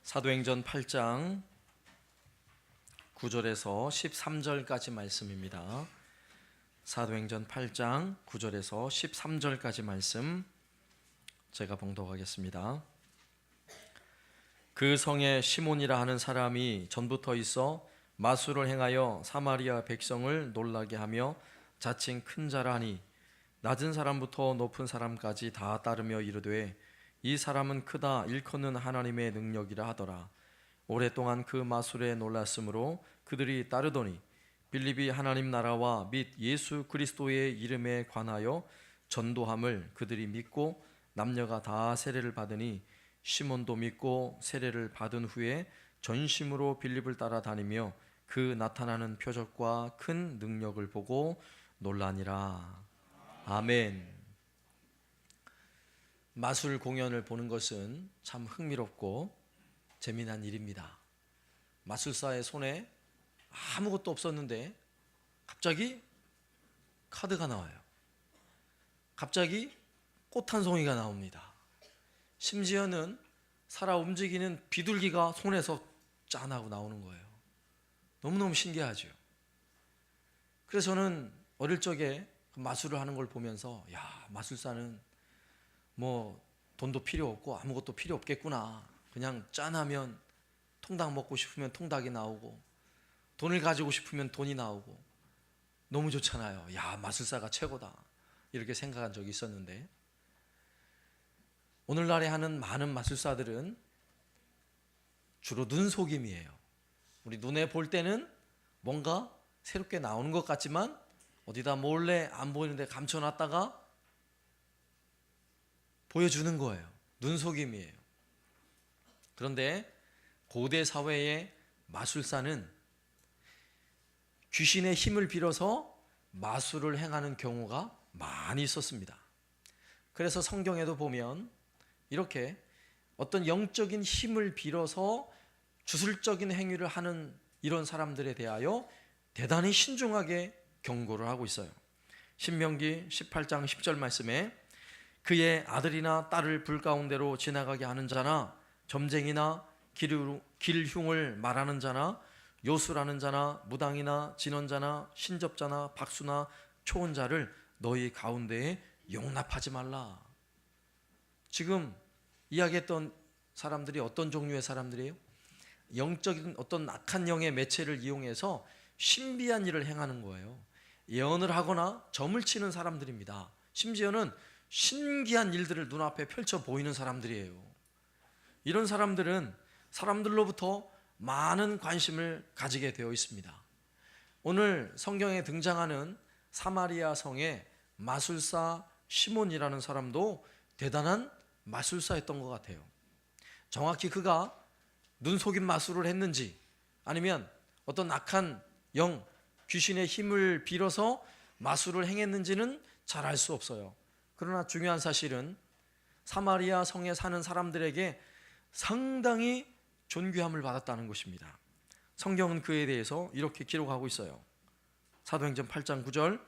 사도행전 8장 9절에서 13절까지 말씀입니다. 사도행전 8장 9절에서 13절까지 말씀 제가 봉독하겠습니다. 그 성에 시몬이라 하는 사람이 전부터 있어 마술을 행하여 사마리아 백성을 놀라게 하며 자칭 큰 자라 하니 낮은 사람부터 높은 사람까지 다 따르며 이르되 이 사람은 크다 일컫는 하나님의 능력이라 하더라. 오랫동안 그 마술에 놀랐으므로 그들이 따르더니 빌립이 하나님 나라와 및 예수 그리스도의 이름에 관하여 전도함을 그들이 믿고 남녀가 다 세례를 받으니 시몬도 믿고 세례를 받은 후에 전심으로 빌립을 따라다니며 그 나타나는 표적과 큰 능력을 보고 놀라니라. 아멘. 마술 공연을 보는 것은 참 흥미롭고 재미난 일입니다. 마술사의 손에 아무것도 없었는데 갑자기 카드가 나와요. 갑자기 꽃 한 송이가 나옵니다. 심지어는 살아 움직이는 비둘기가 손에서 짠 하고 나오는 거예요. 너무너무 신기하죠. 그래서 저는 어릴 적에 마술을 하는 걸 보면서 마술사는 뭐 돈도 필요 없고 아무것도 필요 없겠구나. 그냥 짠하면 통닭 먹고 싶으면 통닭이 나오고 돈을 가지고 싶으면 돈이 나오고 너무 좋잖아요. 마술사가 최고다. 이렇게 생각한 적이 있었는데 오늘날에 하는 많은 마술사들은 주로 눈속임이에요. 우리 눈에 볼 때는 뭔가 새롭게 나오는 것 같지만 어디다 몰래 안 보이는데 감춰놨다가 보여주는 거예요. 눈속임이에요. 그런데 고대 사회의 마술사는 귀신의 힘을 빌어서 마술을 행하는 경우가 많이 있었습니다. 그래서 성경에도 보면 이렇게 어떤 영적인 힘을 빌어서 주술적인 행위를 하는 이런 사람들에 대하여 대단히 신중하게 경고를 하고 있어요. 신명기 18장 10절 말씀에 그의 아들이나 딸을 불 가운데로 지나가게 하는 자나 점쟁이나 길흉을 말하는 자나 요술하는 자나 무당이나 진언자나 신접자나 박수나 초혼자를 너희 가운데에 용납하지 말라. 지금 이야기했던 사람들이 어떤 종류의 사람들이에요? 영적인 어떤 악한 영의 매체를 이용해서 신비한 일을 행하는 거예요. 예언을 하거나 점을 치는 사람들입니다. 심지어는 신기한 일들을 눈앞에 펼쳐 보이는 사람들이에요. 이런 사람들은 사람들로부터 많은 관심을 가지게 되어 있습니다. 오늘 성경에 등장하는 사마리아 성의 마술사 시몬이라는 사람도 대단한 마술사였던 것 같아요. 정확히 그가 눈속임 마술을 했는지 아니면 어떤 악한 영, 귀신의 힘을 빌어서 마술을 행했는지는 잘 알 수 없어요. 그러나 중요한 사실은 사마리아 성에 사는 사람들에게 상당히 존귀함을 받았다는 것입니다. 성경은 그에 대해서 이렇게 기록하고 있어요. 사도행전 8장 9절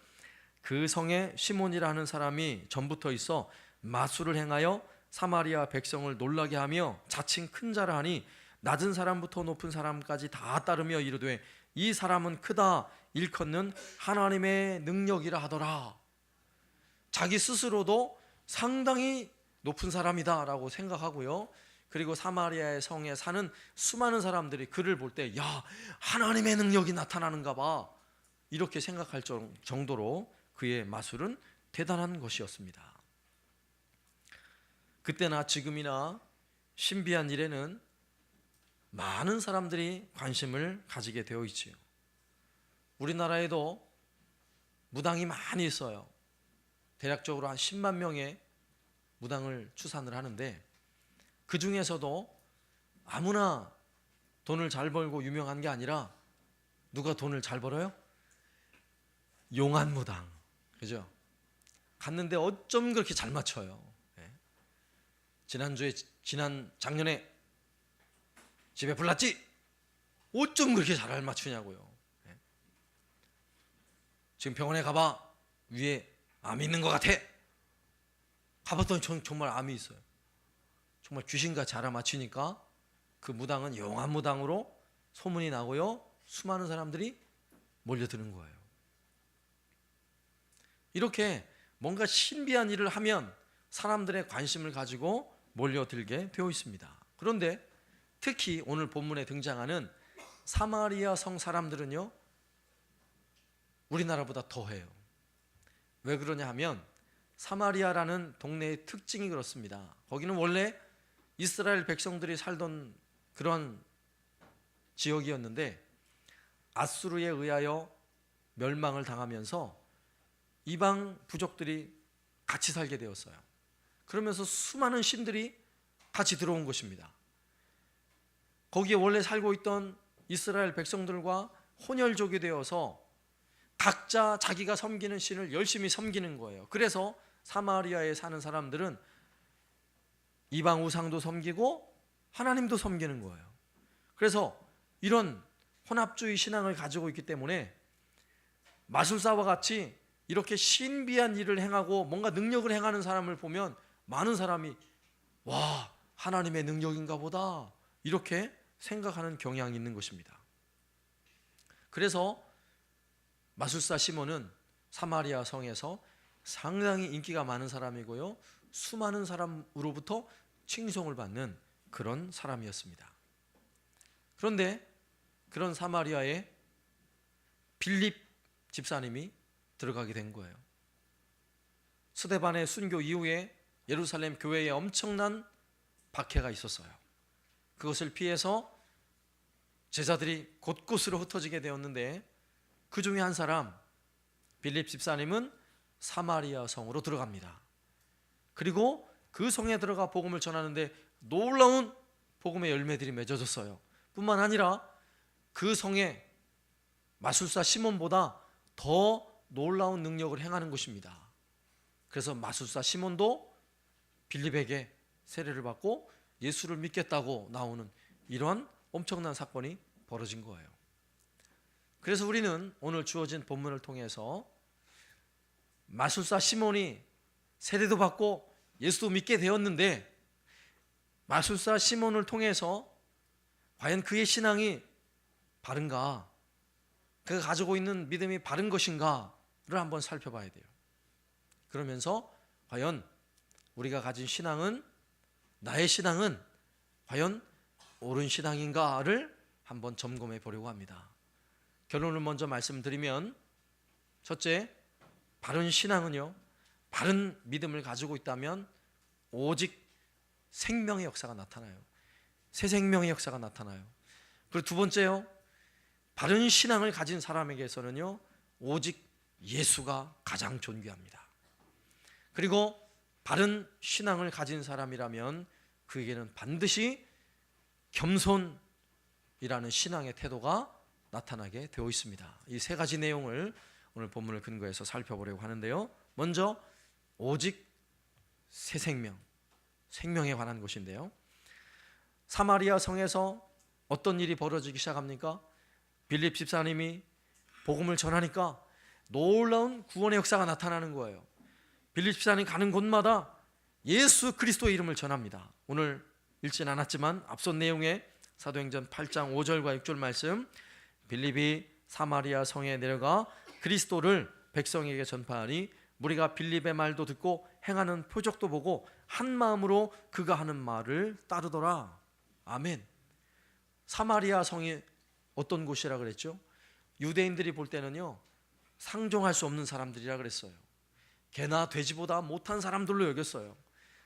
그 성에 시몬이라는 사람이 전부터 있어 마술을 행하여 사마리아 백성을 놀라게 하며 자칭 큰 자라 하니 낮은 사람부터 높은 사람까지 다 따르며 이르되 이 사람은 크다 일컫는 하나님의 능력이라 하더라. 자기 스스로도 상당히 높은 사람이다 라고 생각하고요. 그리고 사마리아의 성에 사는 수많은 사람들이 그를 볼 때 하나님의 능력이 나타나는가 봐 이렇게 생각할 정도로 그의 마술은 대단한 것이었습니다. 그때나 지금이나 신비한 일에는 많은 사람들이 관심을 가지게 되어 있지요. 우리나라에도 무당이 많이 있어요. 대략적으로 한 10만 명의 무당을 추산을 하는데 그 중에서도 아무나 돈을 잘 벌고 유명한 게 아니라 누가 돈을 잘 벌어요? 용한 무당. 그죠? 갔는데 어쩜 그렇게 잘 맞춰요. 작년에 집에 불났지? 어쩜 그렇게 잘 맞추냐고요. 지금 병원에 가봐. 위에 암이 있는 것 같아. 가봤더니 정말 암이 있어요. 정말 귀신같이 알아맞히니까 그 무당은 용한 무당으로 소문이 나고요, 수많은 사람들이 몰려드는 거예요. 이렇게 뭔가 신비한 일을 하면 사람들의 관심을 가지고 몰려들게 되어 있습니다. 그런데 특히 오늘 본문에 등장하는 사마리아 성 사람들은요, 우리나라보다 더해요. 왜 그러냐 하면 사마리아라는 동네의 특징이 그렇습니다. 거기는 원래 이스라엘 백성들이 살던 그런 지역이었는데 아수르에 의하여 멸망을 당하면서 이방 부족들이 같이 살게 되었어요. 그러면서 수많은 신들이 같이 들어온 것입니다. 거기에 원래 살고 있던 이스라엘 백성들과 혼혈족이 되어서 각자 자기가 섬기는 신을 열심히 섬기는 거예요. 그래서 사마리아에 사는 사람들은 이방 우상도 섬기고 하나님도 섬기는 거예요. 그래서 이런 혼합주의 신앙을 가지고 있기 때문에 마술사와 같이 이렇게 신비한 일을 행하고 뭔가 능력을 행하는 사람을 보면 많은 사람이 와, 하나님의 능력인가 보다 이렇게 생각하는 경향이 있는 것입니다. 그래서 마술사 시몬은 사마리아 성에서 상당히 인기가 많은 사람이고요, 수많은 사람으로부터 칭송을 받는 그런 사람이었습니다. 그런데 그런 사마리아에 빌립 집사님이 들어가게 된 거예요. 스데반의 순교 이후에 예루살렘 교회에 엄청난 박해가 있었어요. 그것을 피해서 제자들이 곳곳으로 흩어지게 되었는데 그 중에 한 사람 빌립 집사님은 사마리아 성으로 들어갑니다. 그리고 그 성에 들어가 복음을 전하는데 놀라운 복음의 열매들이 맺어졌어요. 뿐만 아니라 그 성에 마술사 시몬보다 더 놀라운 능력을 행하는 것입니다. 그래서 마술사 시몬도 빌립에게 세례를 받고 예수를 믿겠다고 나오는 이런 엄청난 사건이 벌어진 거예요. 그래서 우리는 오늘 주어진 본문을 통해서 마술사 시몬이 세례도 받고 예수도 믿게 되었는데 마술사 시몬을 통해서 과연 그의 신앙이 바른가, 그가 가지고 있는 믿음이 바른 것인가를 한번 살펴봐야 돼요. 그러면서 과연 우리가 가진 신앙은, 나의 신앙은 과연 옳은 신앙인가를 한번 점검해 보려고 합니다. 결론을 먼저 말씀드리면, 첫째, 바른 신앙은요, 바른 믿음을 가지고 있다면 오직 생명의 역사가 나타나요. 새 생명의 역사가 나타나요. 그리고 두 번째요, 바른 신앙을 가진 사람에게서는요, 오직 예수가 가장 존귀합니다. 그리고 바른 신앙을 가진 사람이라면 그에게는 반드시 겸손이라는 신앙의 태도가 나타나게 되어 있습니다. 이 세 가지 내용을 오늘 본문을 근거해서 살펴보려고 하는데요, 먼저 오직 새 생명, 생명에 관한 것인데요, 사마리아 성에서 어떤 일이 벌어지기 시작합니까? 빌립 집사님이 복음을 전하니까 놀라운 구원의 역사가 나타나는 거예요. 빌립 집사님 가는 곳마다 예수 그리스도의 이름을 전합니다. 오늘 읽진 않았지만 앞선 내용에 사도행전 8장 5절과 6절 말씀, 빌립이 사마리아 성에 내려가 그리스도를 백성에게 전파하니 무리가 빌립의 말도 듣고 행하는 표적도 보고 한 마음으로 그가 하는 말을 따르더라. 아멘. 사마리아 성이 어떤 곳이라 그랬죠? 유대인들이 볼 때는요, 상종할 수 없는 사람들이라 그랬어요. 개나 돼지보다 못한 사람들로 여겼어요.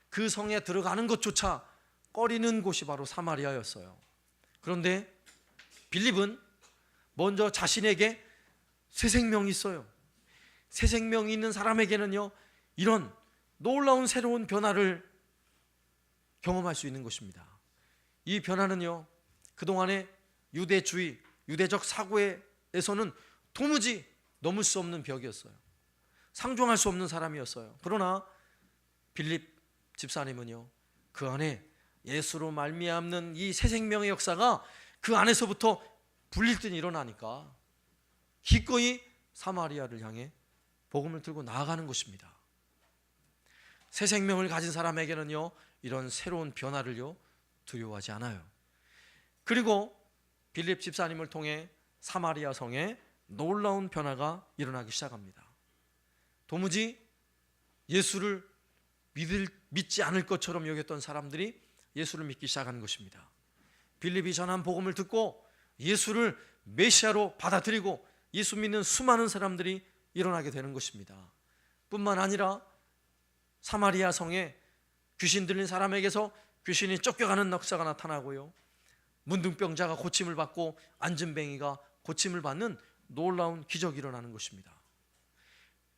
그 성에 들어가는 것조차 꺼리는 곳이 바로 사마리아였어요. 그런데 빌립은 먼저 자신에게 새 생명이 있어요. 새 생명이 있는 사람에게는요, 이런 놀라운 새로운 변화를 경험할 수 있는 것입니다. 이 변화는요, 그동안의 유대주의, 유대적 사고에서는 도무지 넘을 수 없는 벽이었어요. 상종할 수 없는 사람이었어요. 그러나 빌립 집사님은요, 그 안에 예수로 말미암는 이 새 생명의 역사가 그 안에서부터 불릴 듯 일어나니까 기꺼이 사마리아를 향해 복음을 들고 나아가는 것입니다. 새 생명을 가진 사람에게는요, 이런 새로운 변화를요, 두려워하지 않아요. 그리고 빌립 집사님을 통해 사마리아 성에 놀라운 변화가 일어나기 시작합니다. 도무지 예수를 믿지 않을 것처럼 여겼던 사람들이 예수를 믿기 시작한 것입니다. 빌립이 전한 복음을 듣고 예수를 메시아로 받아들이고 예수 믿는 수많은 사람들이 일어나게 되는 것입니다. 뿐만 아니라 사마리아 성에 귀신 들린 사람에게서 귀신이 쫓겨가는 역사가 나타나고요, 문둥병자가 고침을 받고 안진뱅이가 고침을 받는 놀라운 기적이 일어나는 것입니다.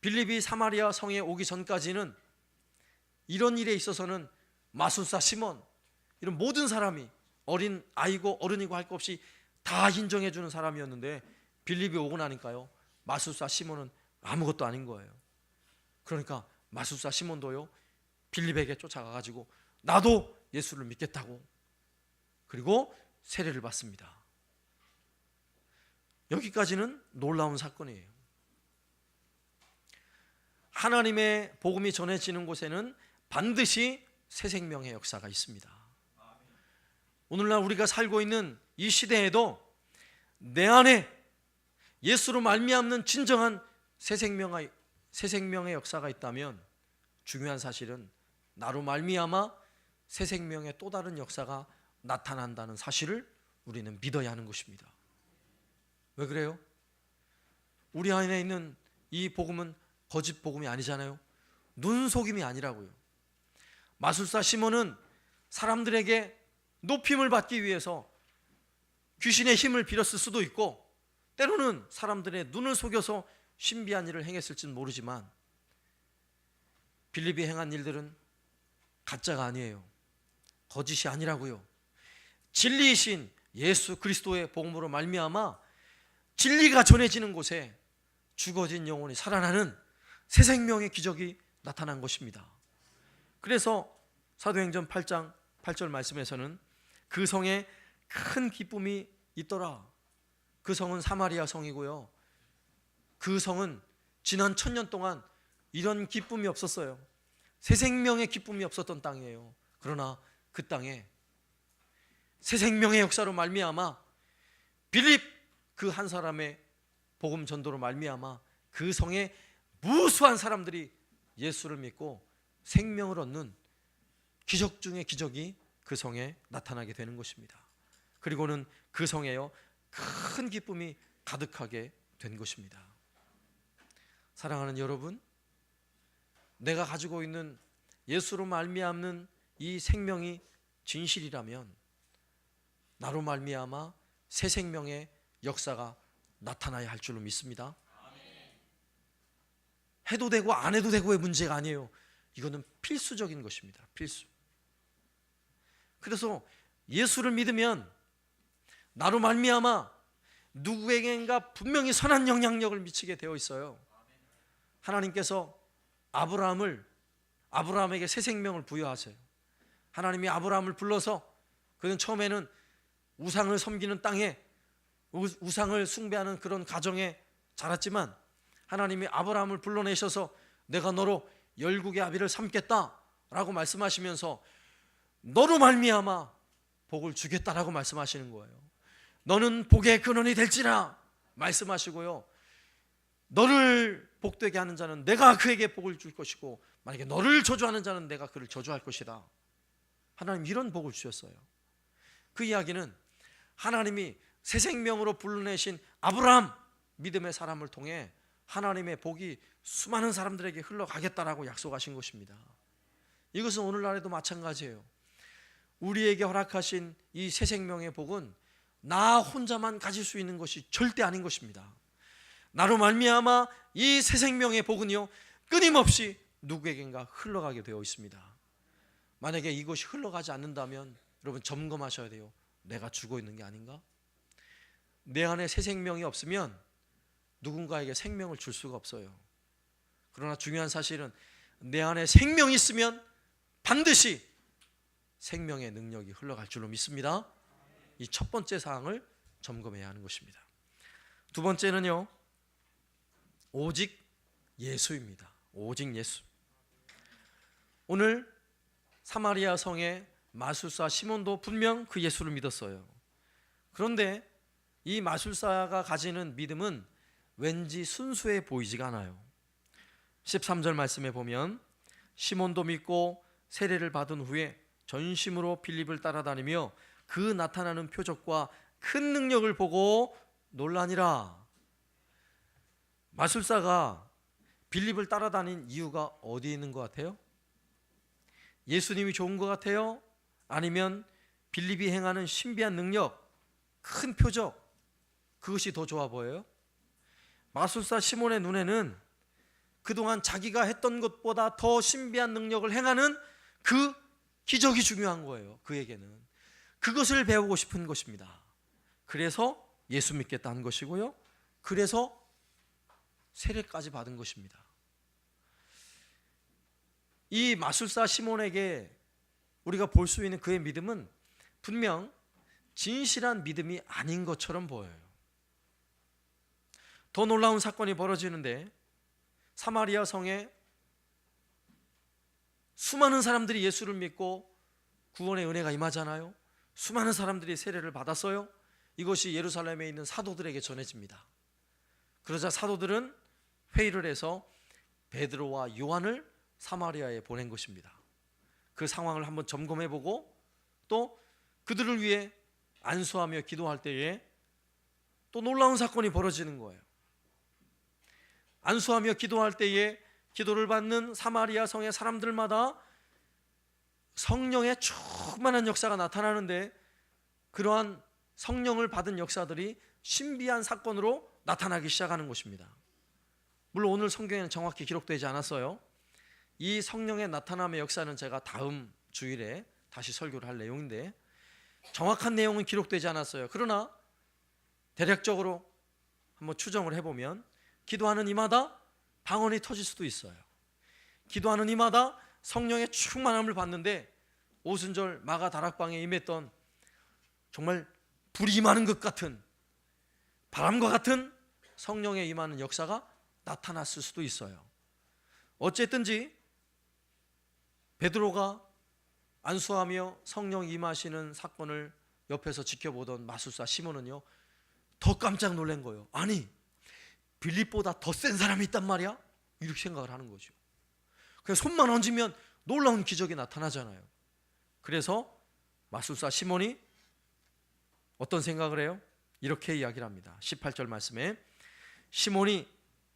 빌립이 사마리아 성에 오기 전까지는 이런 일에 있어서는 마술사 시몬, 이런 모든 사람이 어린 아이고 어른이고 할 것 없이 다 인정해 주는 사람이었는데, 빌립이 오고 나니까요, 마술사 시몬은 아무것도 아닌 거예요. 그러니까 마술사 시몬도요, 빌립에게 쫓아가가지고 나도 예수를 믿겠다고, 그리고 세례를 받습니다. 여기까지는 놀라운 사건이에요. 하나님의 복음이 전해지는 곳에는 반드시 새 생명의 역사가 있습니다. 오늘날 우리가 살고 있는 이 시대에도 내 안에 예수로 말미암는 진정한 새 생명의 역사가 있다면, 중요한 사실은 나로 말미암아 새 생명의 또 다른 역사가 나타난다는 사실을 우리는 믿어야 하는 것입니다. 왜 그래요? 우리 안에 있는 이 복음은 거짓 복음이 아니잖아요. 눈속임이 아니라고요. 마술사 시몬은 사람들에게 높임을 받기 위해서 귀신의 힘을 빌었을 수도 있고, 때로는 사람들의 눈을 속여서 신비한 일을 행했을지는 모르지만, 빌립이 행한 일들은 가짜가 아니에요. 거짓이 아니라고요. 진리이신 예수 그리스도의 복음으로 말미암아 진리가 전해지는 곳에 죽어진 영혼이 살아나는 새 생명의 기적이 나타난 것입니다. 그래서 사도행전 8장 8절 말씀에서는 그 성에 큰 기쁨이 있더라. 그 성은 사마리아 성이고요, 그 성은 지난 1000년 동안 이런 기쁨이 없었어요. 새 생명의 기쁨이 없었던 땅이에요. 그러나 그 땅에 새 생명의 역사로 말미암아 빌립 그 한 사람의 복음 전도로 말미암아 그 성에 무수한 사람들이 예수를 믿고 생명을 얻는 기적 중의 기적이 그 성에 나타나게 되는 것입니다. 그리고는 그 성에요, 큰 기쁨이 가득하게 된 것입니다. 사랑하는 여러분, 내가 가지고 있는 예수로 말미암는 이 생명이 진실이라면 나로 말미암아 새 생명의 역사가 나타나야 할 줄로 믿습니다. 해도 되고 안 해도 되고의 문제가 아니에요. 이거는 필수적인 것입니다. 필수. 그래서 예수를 믿으면 나로 말미암아 누구에겐가 분명히 선한 영향력을 미치게 되어 있어요. 하나님께서 아브라함에게 새 생명을 부여하세요. 하나님이 아브라함을 불러서, 그는 처음에는 우상을 섬기는 땅에 우상을 숭배하는 그런 가정에 자랐지만, 하나님이 아브라함을 불러내셔서 내가 너로 열국의 아비를 삼겠다라고 말씀하시면서 너로 말미암아 복을 주겠다라고 말씀하시는 거예요. 너는 복의 근원이 될지라 말씀하시고요, 너를 복되게 하는 자는 내가 그에게 복을 줄 것이고, 만약에 너를 저주하는 자는 내가 그를 저주할 것이다. 하나님 이런 복을 주셨어요. 그 이야기는 하나님이 새 생명으로 불러내신 아브라함 믿음의 사람을 통해 하나님의 복이 수많은 사람들에게 흘러가겠다라고 약속하신 것입니다. 이것은 오늘날에도 마찬가지예요. 우리에게 허락하신 이 새 생명의 복은 나 혼자만 가질 수 있는 것이 절대 아닌 것입니다. 나로 말미암아 이 새 생명의 복은요, 끊임없이 누구에겐가 흘러가게 되어 있습니다. 만약에 이것이 흘러가지 않는다면 여러분 점검하셔야 돼요. 내가 죽어 있는 게 아닌가? 내 안에 새 생명이 없으면 누군가에게 생명을 줄 수가 없어요. 그러나 중요한 사실은 내 안에 생명이 있으면 반드시 생명의 능력이 흘러갈 줄로 믿습니다. 이 첫 번째 사항을 점검해야 하는 것입니다. 두 번째는요, 오직 예수입니다. 오직 예수. 오늘 사마리아 성의 마술사 시몬도 분명 그 예수를 믿었어요. 그런데 이 마술사가 가지는 믿음은 왠지 순수해 보이지가 않아요. 13절 말씀에 보면 시몬도 믿고 세례를 받은 후에 전심으로 빌립을 따라다니며 그 나타나는 표적과 큰 능력을 보고 놀라니라. 마술사가 빌립을 따라다닌 이유가 어디에 있는 것 같아요? 예수님이 좋은 것 같아요? 아니면 빌립이 행하는 신비한 능력, 큰 표적, 그것이 더 좋아 보여요? 마술사 시몬의 눈에는 그동안 자기가 했던 것보다 더 신비한 능력을 행하는 그 기적이 중요한 거예요. 그에게는 그것을 배우고 싶은 것입니다. 그래서 예수 믿겠다 한 것이고요, 그래서 세례까지 받은 것입니다. 이 마술사 시몬에게 우리가 볼 수 있는 그의 믿음은 분명 진실한 믿음이 아닌 것처럼 보여요. 더 놀라운 사건이 벌어지는데, 사마리아 성에 수많은 사람들이 예수를 믿고 구원의 은혜가 임하잖아요. 수많은 사람들이 세례를 받았어요. 이것이 예루살렘에 있는 사도들에게 전해집니다. 그러자 사도들은 회의를 해서 베드로와 요한을 사마리아에 보낸 것입니다. 그 상황을 한번 점검해보고 또 그들을 위해 안수하며 기도할 때에 또 놀라운 사건이 벌어지는 거예요. 안수하며 기도할 때에 기도를 받는 사마리아 성의 사람들마다 성령의 충만한 역사가 나타나는데, 그러한 성령을 받은 역사들이 신비한 사건으로 나타나기 시작하는 것입니다. 물론 오늘 성경에는 정확히 기록되지 않았어요. 이 성령의 나타남의 역사는 제가 다음 주일에 다시 설교를 할 내용인데, 정확한 내용은 기록되지 않았어요. 그러나 대략적으로 한번 추정을 해보면 기도하는 이마다 방언이 터질 수도 있어요. 기도하는 이마다 성령의 충만함을 받는데, 오순절 마가 다락방에 임했던 정말 불이 임하는 것 같은, 바람과 같은 성령의 임하는 역사가 나타났을 수도 있어요. 어쨌든지 베드로가 안수하며 성령 임하시는 사건을 옆에서 지켜보던 마술사 시몬은요, 더 깜짝 놀란 거예요. 아니, 빌립보다 더 센 사람이 있단 말이야? 이렇게 생각을 하는 거죠. 그냥 손만 얹으면 놀라운 기적이 나타나잖아요. 그래서 마술사 시몬이 어떤 생각을 해요? 이렇게 이야기를 합니다. 18절 말씀에 시몬이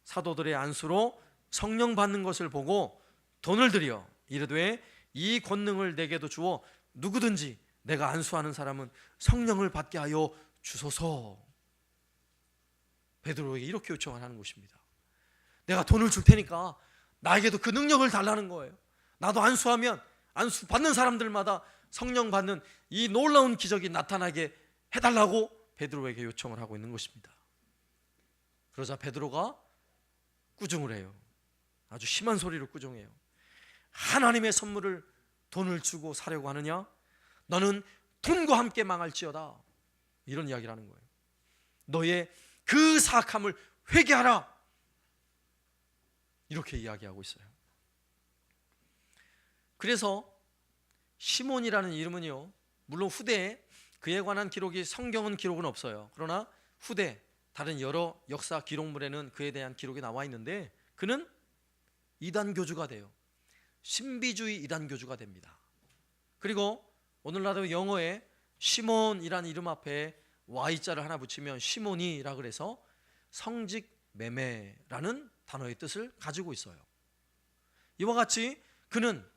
사도들의 안수로 성령 받는 것을 보고 돈을 들여 이르되 이 권능을 내게도 주어 누구든지 내가 안수하는 사람은 성령을 받게 하여 주소서. 베드로에게 이렇게 요청을 하는 것입니다. 내가 돈을 줄 테니까 나에게도 그 능력을 달라는 거예요. 나도 안수하면 안수 받는 사람들마다 성령 받는 이 놀라운 기적이 나타나게 해달라고 베드로에게 요청을 하고 있는 것입니다. 그러자 베드로가 꾸중을 해요. 아주 심한 소리로 꾸중해요. 하나님의 선물을 돈을 주고 사려고 하느냐? 너는 돈과 함께 망할지어다. 이런 이야기를 하는 거예요. 너의 그 사악함을 회개하라. 이렇게 이야기하고 있어요. 그래서 시몬이라는 이름은요, 물론 후대에 그에 관한 기록이, 성경은 기록은 없어요. 그러나 후대 다른 여러 역사 기록물에는 그에 대한 기록이 나와 있는데, 그는 이단교주가 돼요. 신비주의 이단교주가 됩니다. 그리고 오늘날도 영어에 시몬이라는 이름 앞에 Y자를 하나 붙이면 시몬이라 그래서 성직매매라는 단어의 뜻을 가지고 있어요. 이와 같이 그는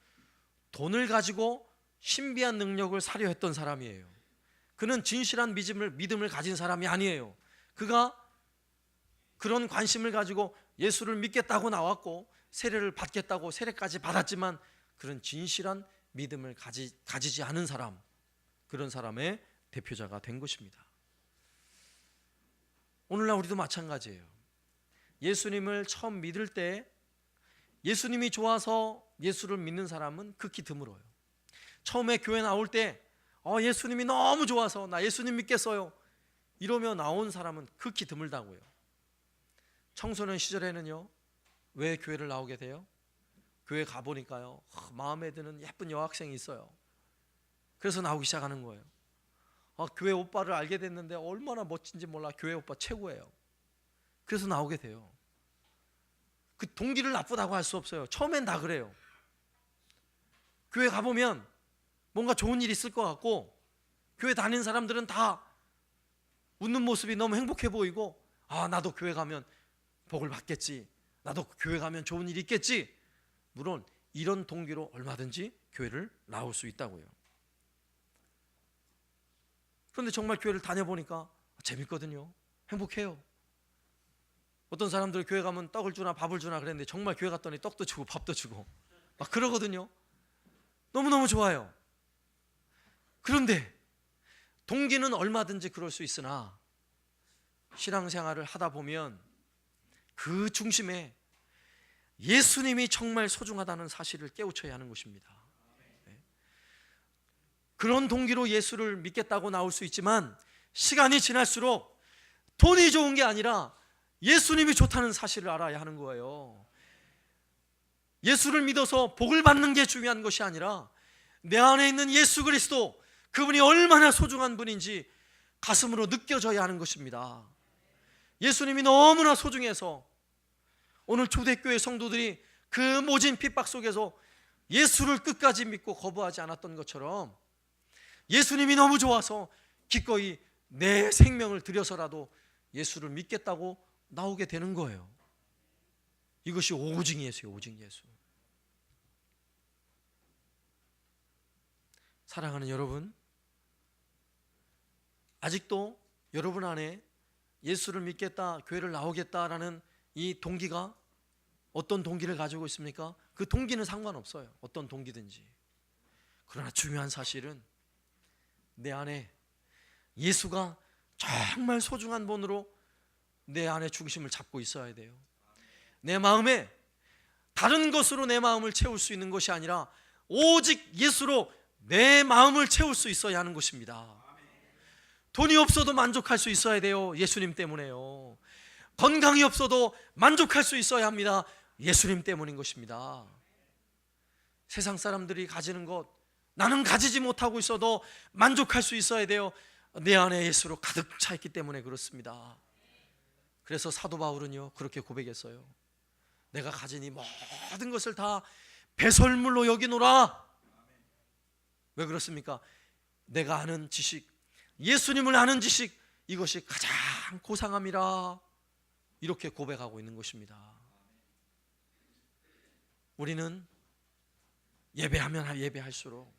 돈을 가지고 신비한 능력을 사려 했던 사람이에요. 그는 진실한 믿음을 가진 사람이 아니에요. 그가 그런 관심을 가지고 예수를 믿겠다고 나왔고 세례를 받겠다고 세례까지 받았지만, 그런 진실한 믿음을 가지지 않은 사람, 그런 사람의 대표자가 된 것입니다. 오늘날 우리도 마찬가지예요. 예수님을 처음 믿을 때 예수님이 좋아서 예수를 믿는 사람은 극히 드물어요. 처음에 교회 나올 때 예수님이 너무 좋아서 나 예수님 믿겠어요 이러며 나온 사람은 극히 드물다고요. 청소년 시절에는요, 왜 교회를 나오게 돼요? 교회 가보니까요, 마음에 드는 예쁜 여학생이 있어요. 그래서 나오기 시작하는 거예요. 교회 오빠를 알게 됐는데 얼마나 멋진지 몰라. 교회 오빠 최고예요. 그래서 나오게 돼요. 그 동기를 나쁘다고 할 수 없어요. 처음엔 다 그래요. 교회 가보면 뭔가 좋은 일 있을 것 같고, 교회 다니는 사람들은 다 웃는 모습이 너무 행복해 보이고, 나도 교회 가면 복을 받겠지, 나도 교회 가면 좋은 일이 있겠지. 물론 이런 동기로 얼마든지 교회를 나올 수 있다고요. 그런데 정말 교회를 다녀보니까 재밌거든요. 행복해요. 어떤 사람들 교회 가면 떡을 주나 밥을 주나 그랬는데 정말 교회 갔더니 떡도 주고 밥도 주고 막 그러거든요. 너무너무 좋아요. 그런데 동기는 얼마든지 그럴 수 있으나 신앙생활을 하다 보면 그 중심에 예수님이 정말 소중하다는 사실을 깨우쳐야 하는 것입니다. 그런 동기로 예수를 믿겠다고 나올 수 있지만 시간이 지날수록 돈이 좋은 게 아니라 예수님이 좋다는 사실을 알아야 하는 거예요. 예수를 믿어서 복을 받는 게 중요한 것이 아니라 내 안에 있는 예수 그리스도, 그분이 얼마나 소중한 분인지 가슴으로 느껴져야 하는 것입니다. 예수님이 너무나 소중해서 오늘 초대교회 성도들이 그 모진 핍박 속에서 예수를 끝까지 믿고 거부하지 않았던 것처럼 예수님이 너무 좋아서 기꺼이 내 생명을 들여서라도 예수를 믿겠다고 나오게 되는 거예요. 이것이 오직 예수예요. 오직 예수. 사랑하는 여러분, 아직도 여러분 안에 예수를 믿겠다, 교회를 나오겠다라는 이 동기가 어떤 동기를 가지고 있습니까? 그 동기는 상관없어요. 어떤 동기든지. 그러나 중요한 사실은 내 안에 예수가 정말 소중한 분으로 내 안에 중심을 잡고 있어야 돼요. 내 마음에 다른 것으로 내 마음을 채울 수 있는 것이 아니라 오직 예수로 내 마음을 채울 수 있어야 하는 것입니다. 돈이 없어도 만족할 수 있어야 돼요. 예수님 때문에요. 건강이 없어도 만족할 수 있어야 합니다. 예수님 때문인 것입니다. 세상 사람들이 가지는 것, 나는 가지지 못하고 있어도 만족할 수 있어야 돼요. 내 안에 예수로 가득 차 있기 때문에 그렇습니다. 그래서 사도 바울은요 그렇게 고백했어요. 내가 가진 이 모든 것을 다 배설물로 여기노라. 왜 그렇습니까? 내가 아는 지식, 예수님을 아는 지식, 이것이 가장 고상함이라 이렇게 고백하고 있는 것입니다. 우리는 예배하면 예배할수록,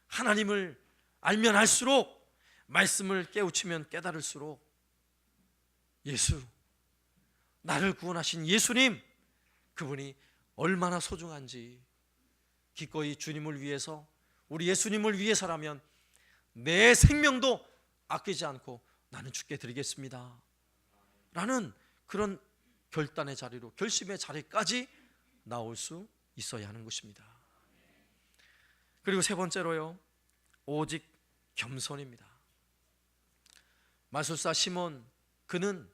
하나님을 알면 알수록, 말씀을 깨우치면 깨달을수록 예수, 나를 구원하신 예수님, 그분이 얼마나 소중한지 기꺼이 주님을 위해서, 우리 예수님을 위해서라면 내 생명도 아끼지 않고 나는 주께 드리겠습니다 라는 그런 결단의 자리로, 결심의 자리까지 나올 수 있어야 하는 것입니다. 그리고 세 번째로요, 오직 겸손입니다. 마술사 시몬, 그는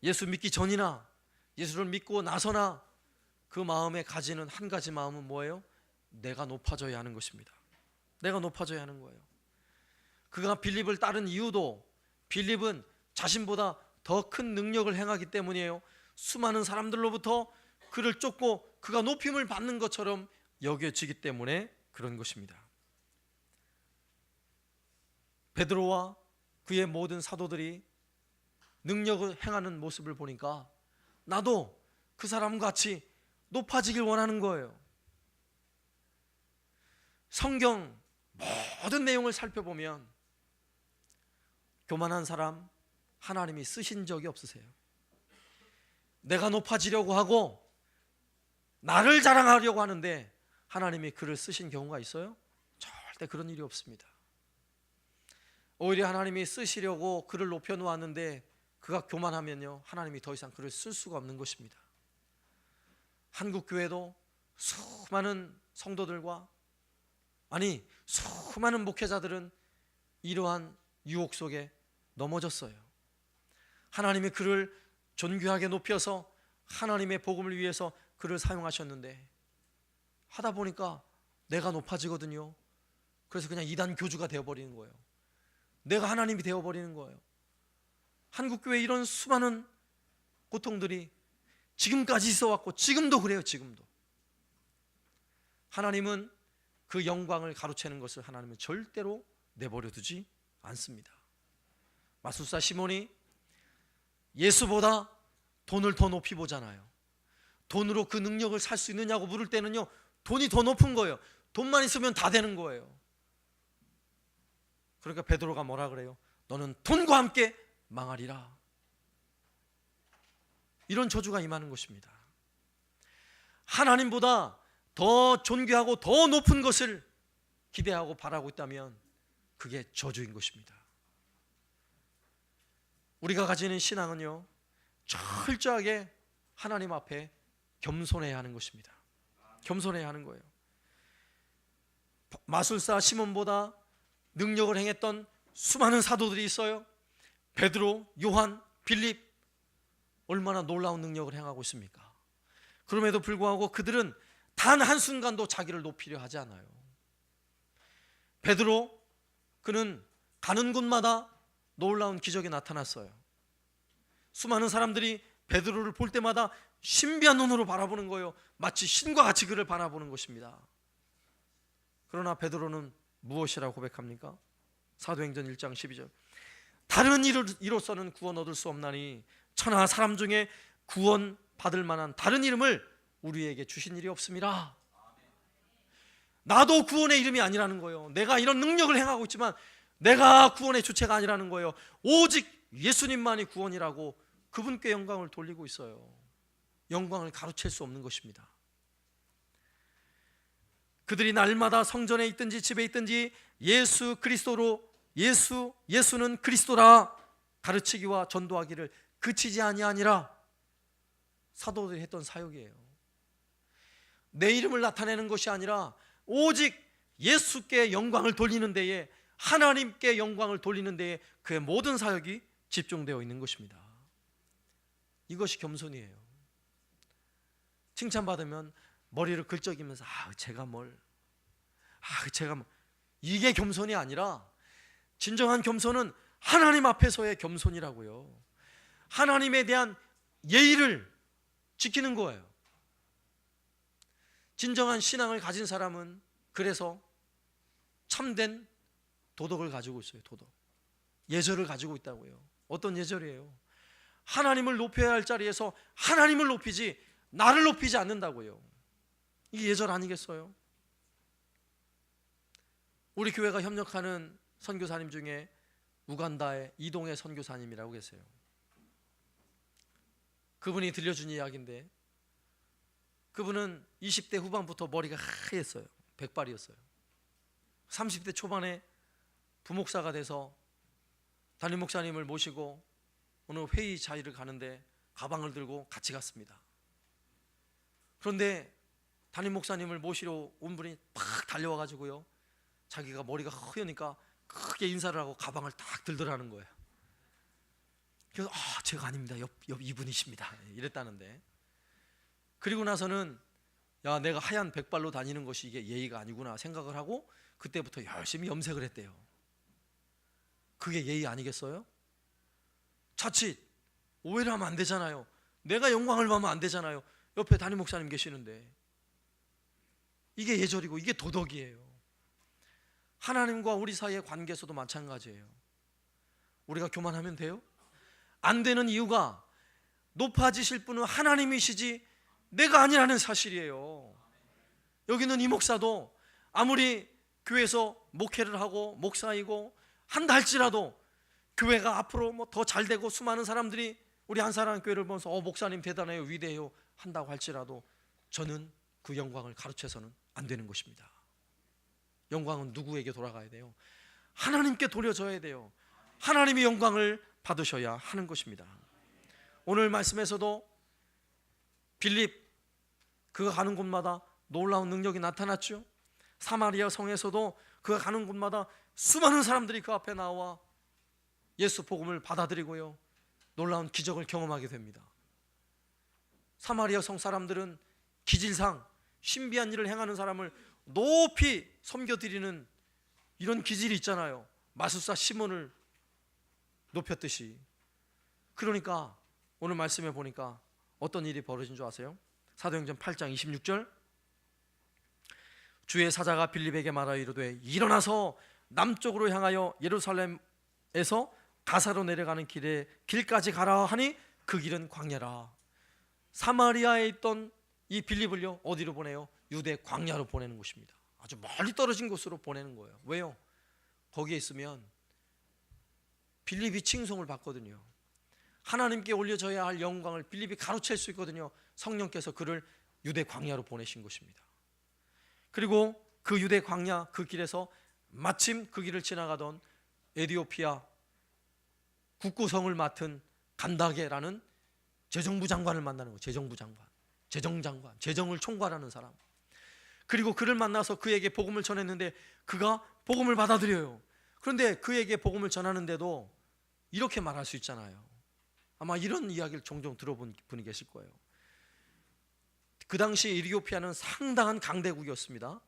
예수 믿기 전이나 예수를 믿고 나서나 그 마음에 가지는 한 가지 마음은 뭐예요? 내가 높아져야 하는 것입니다. 내가 높아져야 하는 거예요. 그가 빌립을 따른 이유도 빌립은 자신보다 더 큰 능력을 행하기 때문이에요. 수많은 사람들로부터 그를 쫓고 그가 높임을 받는 것처럼 여겨지기 때문에 그런 것입니다. 베드로와 그의 모든 사도들이 능력을 행하는 모습을 보니까 나도 그 사람과 같이 높아지길 원하는 거예요. 성경 모든 내용을 살펴보면 교만한 사람 하나님이 쓰신 적이 없으세요. 내가 높아지려고 하고 나를 자랑하려고 하는데 하나님이 그를 쓰신 경우가 있어요? 절대 그런 일이 없습니다. 오히려 하나님이 쓰시려고 그를 높여놓았는데 그가 교만하면요, 하나님이 더 이상 그를 쓸 수가 없는 것입니다. 한국교회도 수많은 성도들과, 아니 수많은 목회자들은 이러한 유혹 속에 넘어졌어요. 하나님이 그를 존귀하게 높여서 하나님의 복음을 위해서 그를 사용하셨는데 하다 보니까 내가 높아지거든요. 그래서 그냥 이단 교주가 되어버리는 거예요. 내가 하나님이 되어버리는 거예요. 한국교회 이런 수많은 고통들이 지금까지 있어왔고 지금도 그래요. 지금도 하나님은 그 영광을 가로채는 것을 하나님은 절대로 내버려 두지 않습니다. 마술사 시몬이 예수보다 돈을 더 높이 보잖아요. 돈으로 그 능력을 살 수 있느냐고 물을 때는요, 돈이 더 높은 거예요. 돈만 있으면 다 되는 거예요. 그러니까 베드로가 뭐라 그래요? 너는 돈과 함께 망하리라. 이런 저주가 임하는 것입니다. 하나님보다 더 존귀하고 더 높은 것을 기대하고 바라고 있다면 그게 저주인 것입니다. 우리가 가지는 신앙은요, 철저하게 하나님 앞에 겸손해야 하는 것입니다. 겸손해야 하는 거예요. 마술사 시몬보다 능력을 행했던 수많은 사도들이 있어요. 베드로, 요한, 빌립, 얼마나 놀라운 능력을 행하고 있습니까? 그럼에도 불구하고 그들은 단 한순간도 자기를 높이려 하지 않아요. 베드로, 그는 가는 곳마다 놀라운 기적이 나타났어요. 수많은 사람들이 베드로를 볼 때마다 신비한 눈으로 바라보는 거예요. 마치 신과 같이 그를 바라보는 것입니다. 그러나 베드로는 무엇이라고 고백합니까? 사도행전 1장 12절. 다른 이로서는 구원 얻을 수 없나니 천하 사람 중에 구원 받을 만한 다른 이름을 우리에게 주신 일이 없음이라. 나도 구원의 이름이 아니라는 거예요. 내가 이런 능력을 행하고 있지만 내가 구원의 주체가 아니라는 거예요. 오직 예수님만이 구원이라고 그분께 영광을 돌리고 있어요. 영광을 가로챌 수 없는 것입니다. 그들이 날마다 성전에 있든지 집에 있든지 예수 그리스도로 예수는 그리스도라 가르치기와 전도하기를 그치지 아니하니라. 사도들이 했던 사역이에요. 내 이름을 나타내는 것이 아니라 오직 예수께 영광을 돌리는 데에, 하나님께 영광을 돌리는 데에 그의 모든 사역이 집중되어 있는 것입니다. 이것이 겸손이에요. 칭찬받으면 머리를 긁적이면서 제가 뭘, 이게 겸손이 아니라 진정한 겸손은 하나님 앞에서의 겸손이라고요. 하나님에 대한 예의를 지키는 거예요. 진정한 신앙을 가진 사람은 그래서 참된 도덕을 가지고 있어요. 도덕, 예절을 가지고 있다고요. 어떤 예절이에요? 하나님을 높여야 할 자리에서 하나님을 높이지 나를 높이지 않는다고요. 이게 예절 아니겠어요? 우리 교회가 협력하는 선교사님 중에 우간다의 이동의 선교사님이라고 계세요. 그분이 들려준 이야기인데, 그분은 20대 후반부터 머리가 하얘었어요. 백발이었어요. 30대 초반에 부목사가 돼서 담임 목사님을 모시고 어느 회의 자리를 가는데 가방을 들고 같이 갔습니다. 그런데 담임 목사님을 모시러 온 분이 팍 달려와가지고요, 자기가 머리가 허여니까 크게 인사를 하고 가방을 딱 들더라는 거예요. 그래서 제가 아닙니다, 옆 이분이십니다 이랬다는데, 그리고 나서는 내가 하얀 백발로 다니는 것이 이게 예의가 아니구나 생각을 하고 그때부터 열심히 염색을 했대요. 그게 예의 아니겠어요? 자칫 오해를 하면 안 되잖아요. 내가 영광을 받으면 안 되잖아요. 옆에 담임 목사님 계시는데. 이게 예절이고 이게 도덕이에요. 하나님과 우리 사이의 관계에서도 마찬가지예요. 우리가 교만하면 돼요? 안 되는 이유가 높아지실 분은 하나님이시지 내가 아니라는 사실이에요. 여기는 이 목사도 아무리 교회에서 목회를 하고 목사이고 한다 할지라도 교회가 앞으로 더 잘되고 수많은 사람들이 우리 한사랑 교회를 보면서 목사님 대단해요, 위대해요 한다고 할지라도 저는 그 영광을 가르쳐서는 안 되는 것입니다. 영광은 누구에게 돌아가야 돼요? 하나님께 돌려줘야 돼요. 하나님이 영광을 받으셔야 하는 것입니다. 오늘 말씀에서도 빌립, 그가 가는 곳마다 놀라운 능력이 나타났죠. 사마리아 성에서도 그가 가는 곳마다 수많은 사람들이 그 앞에 나와 예수 복음을 받아들이고요, 놀라운 기적을 경험하게 됩니다. 사마리아 성 사람들은 기질상 신비한 일을 행하는 사람을 높이 섬겨드리는 이런 기질이 있잖아요. 마술사 시몬을 높였듯이. 그러니까 오늘 말씀에 보니까 어떤 일이 벌어진 줄 아세요? 사도행전 8장 26절, 주의 사자가 빌립에게 말하여 이르되 일어나서 남쪽으로 향하여 예루살렘에서 가사로 내려가는 길까지 가라 하니 그 길은 광야라. 사마리아에 있던 이 빌립을요, 어디로 보내요? 유대 광야로 보내는 것입니다. 아주 멀리 떨어진 곳으로 보내는 거예요. 왜요? 거기에 있으면 빌립이 칭송을 받거든요. 하나님께 올려져야 할 영광을 빌립이 가로챌 수 있거든요. 성령께서 그를 유대 광야로 보내신 것입니다. 그리고 그 유대 광야 그 길에서 마침 그 길을 지나가던 에디오피아 국구성을 맡은 간다게라는 재정부 장관을 만나는 거예요. 재정부 장관, 재정장관, 재정을 총괄하는 사람. 그리고 그를 만나서 그에게 복음을 전했는데 그가 복음을 받아들여요. 그런데 그에게 복음을 전하는데도 이렇게 말할 수 있잖아요. 아마 이런 이야기를 종종 들어본 분이 계실 거예요. 그 당시 에디오피아는 상당한 강대국이었습니다.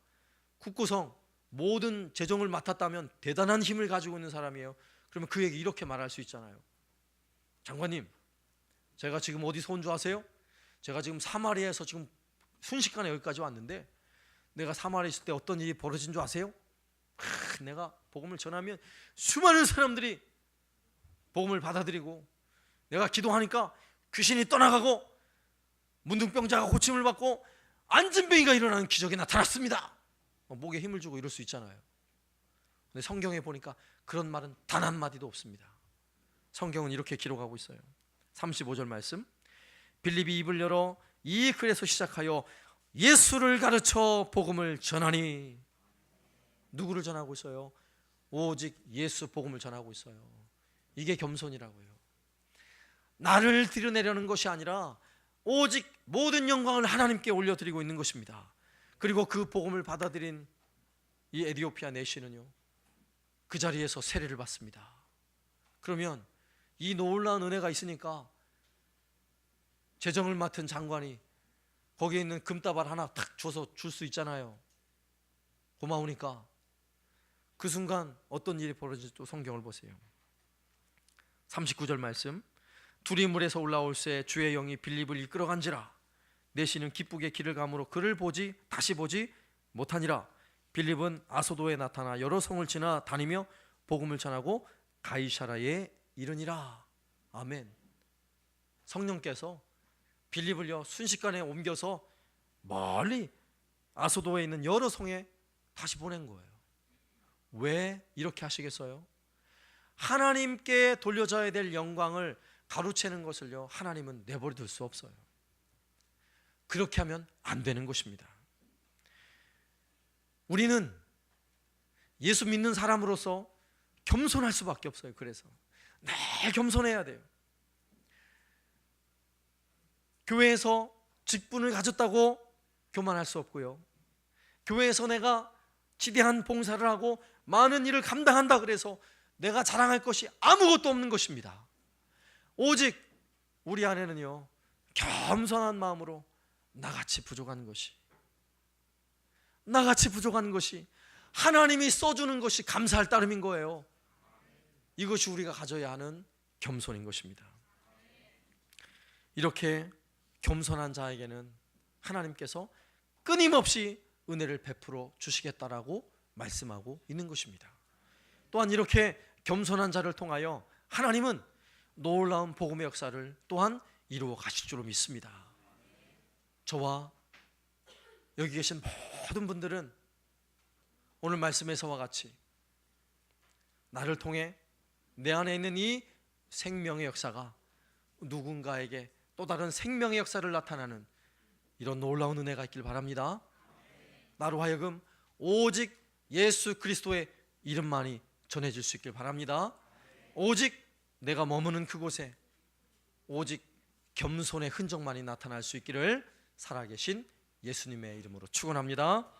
국구성 모든 재정을 맡았다면 대단한 힘을 가지고 있는 사람이에요. 그러면 그에게 이렇게 말할 수 있잖아요. 장관님, 제가 지금 어디서 온 줄 아세요? 제가 지금 사마리아에서 지금 순식간에 여기까지 왔는데 내가 사마리아에 있을 때 어떤 일이 벌어진 줄 아세요? 내가 복음을 전하면 수많은 사람들이 복음을 받아들이고, 내가 기도하니까 귀신이 떠나가고 문둥병자가 고침을 받고 안진뱅이가 일어나는 기적이 나타났습니다. 목에 힘을 주고 이럴 수 있잖아요. 근데 성경에 보니까 그런 말은 단 한마디도 없습니다. 성경은 이렇게 기록하고 있어요. 35절 말씀, 빌립이 입을 열어 이 글에서 시작하여 예수를 가르쳐 복음을 전하니. 누구를 전하고 있어요? 오직 예수 복음을 전하고 있어요. 이게 겸손이라고요. 나를 드러내려는 것이 아니라 오직 모든 영광을 하나님께 올려드리고 있는 것입니다. 그리고 그 복음을 받아들인 이 에디오피아 내시는요, 그 자리에서 세례를 받습니다. 그러면 이 놀라운 은혜가 있으니까 재정을 맡은 장관이 거기에 있는 금다발 하나 탁 줘서 줄 수 있잖아요. 고마우니까. 그 순간 어떤 일이 벌어질지 또 성경을 보세요. 39절 말씀, 둘이 물에서 올라올새 주의 영이 빌립을 이끌어간지라. 내시는 기쁘게 길을 가므로 그를 다시 보지 못하니라. 빌립은 아소도에 나타나 여러 성을 지나 다니며 복음을 전하고 가이사라에 이르니라. 아멘. 성령께서 빌립을요 순식간에 옮겨서 멀리 아소도에 있는 여러 성에 다시 보낸 거예요. 왜 이렇게 하시겠어요? 하나님께 돌려져야 될 영광을 가로채는 것을요 하나님은 내버려둘 수 없어요. 그렇게 하면 안 되는 것입니다. 우리는 예수 믿는 사람으로서 겸손할 수밖에 없어요. 그래서 늘 겸손해야 돼요. 교회에서 직분을 가졌다고 교만할 수 없고요, 교회에서 내가 지대한 봉사를 하고 많은 일을 감당한다 그래서 내가 자랑할 것이 아무것도 없는 것입니다. 오직 우리 안에는요 겸손한 마음으로 나같이 부족한 것이 하나님이 써주는 것이 감사할 따름인 거예요. 이것이 우리가 가져야 하는 겸손인 것입니다. 이렇게 겸손한 자에게는 하나님께서 끊임없이 은혜를 베풀어 주시겠다라고 말씀하고 있는 것입니다. 또한 이렇게 겸손한 자를 통하여 하나님은 놀라운 복음의 역사를 또한 이루어 가실 줄로 믿습니다. 저와 여기 계신 모든 분들은 오늘 말씀에서와 같이 나를 통해 내 안에 있는 이 생명의 역사가 누군가에게 또 다른 생명의 역사를 나타나는 이런 놀라운 은혜가 있길 바랍니다. 나로 하여금 오직 예수 그리스도의 이름만이 전해질 수 있길 바랍니다. 오직 내가 머무는 그곳에 오직 겸손의 흔적만이 나타날 수 있기를 살아계신 예수님의 이름으로 축원합니다.